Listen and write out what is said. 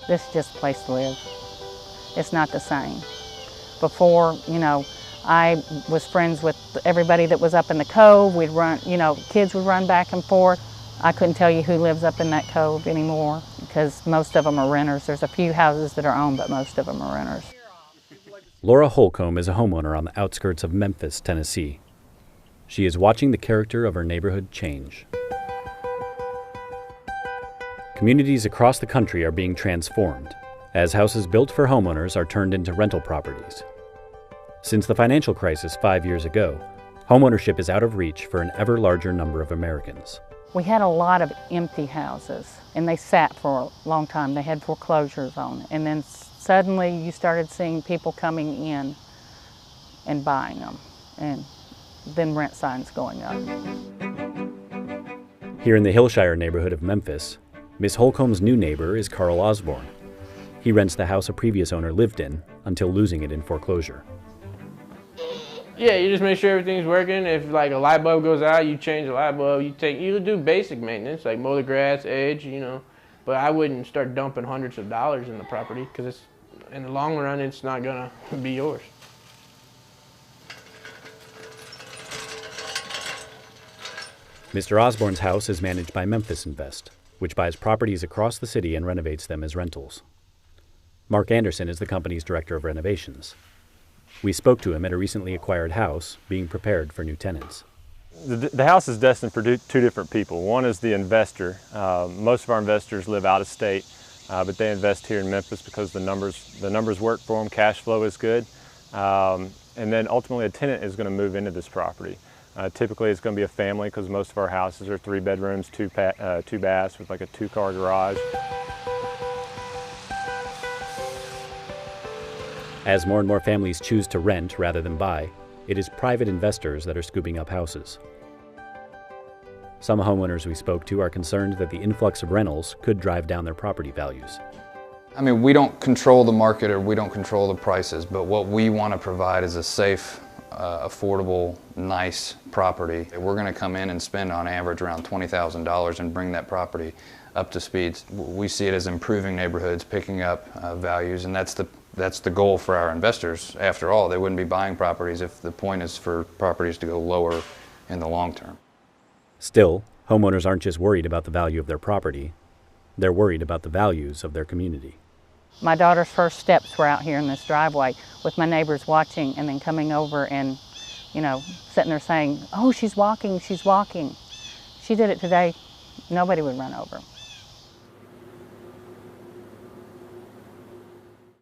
this is just a place to live. It's not the same. Before, you know, I was friends with everybody that was up in the cove. We'd run, you know, kids would run back and forth. I couldn't tell you who lives up in that cove anymore because most of them are renters. There's a few houses that are owned, but most of them are renters. Laura Holcomb is a homeowner on the outskirts of Memphis, Tennessee. She is watching the character of her neighborhood change. Communities across the country are being transformed as houses built for homeowners are turned into rental properties. Since the financial crisis 5 years ago, homeownership is out of reach for an ever larger number of Americans. We had a lot of empty houses, and they sat for a long time. They had foreclosures on it, and then suddenly you started seeing people coming in and buying them, and then rent signs going up. Here in the Hillshire neighborhood of Memphis, Miss Holcomb's new neighbor is Carl Osborne. He rents the house a previous owner lived in until losing it in foreclosure. Yeah, you just make sure everything's working. If like a light bulb goes out, you change the light bulb. You do basic maintenance, like mow the grass, edge, you know. But I wouldn't start dumping hundreds of dollars in the property because it's, in the long run, it's not gonna be yours. Mr. Osborne's house is managed by Memphis Invest, which buys properties across the city and renovates them as rentals. Mark Anderson is the company's director of renovations. We spoke to him at a recently acquired house being prepared for new tenants. The house is destined for two different people. One is the investor. Most of our investors live out of state, but they invest here in Memphis because the numbers work for them, cash flow is good. And then ultimately a tenant is going to move into this property. Typically it's going to be a family because most of our houses are 3 bedrooms, 2 baths with like a 2-car garage. As more and more families choose to rent rather than buy, it is private investors that are scooping up houses. Some homeowners we spoke to are concerned that the influx of rentals could drive down their property values. I mean, we don't control the market or we don't control the prices, but what we want to provide is a safe, affordable, nice property. We're going to come in and spend on average around $20,000 and bring that property up to speed. We see it as improving neighborhoods, picking up values, and that's the goal for our investors. After all, they wouldn't be buying properties if the point is for properties to go lower in the long term. Still, homeowners aren't just worried about the value of their property, they're worried about the values of their community. My daughter's first steps were out here in this driveway with my neighbors watching and then coming over and, you know, sitting there saying, "Oh, she's walking, she's walking." She did it today, nobody would run over.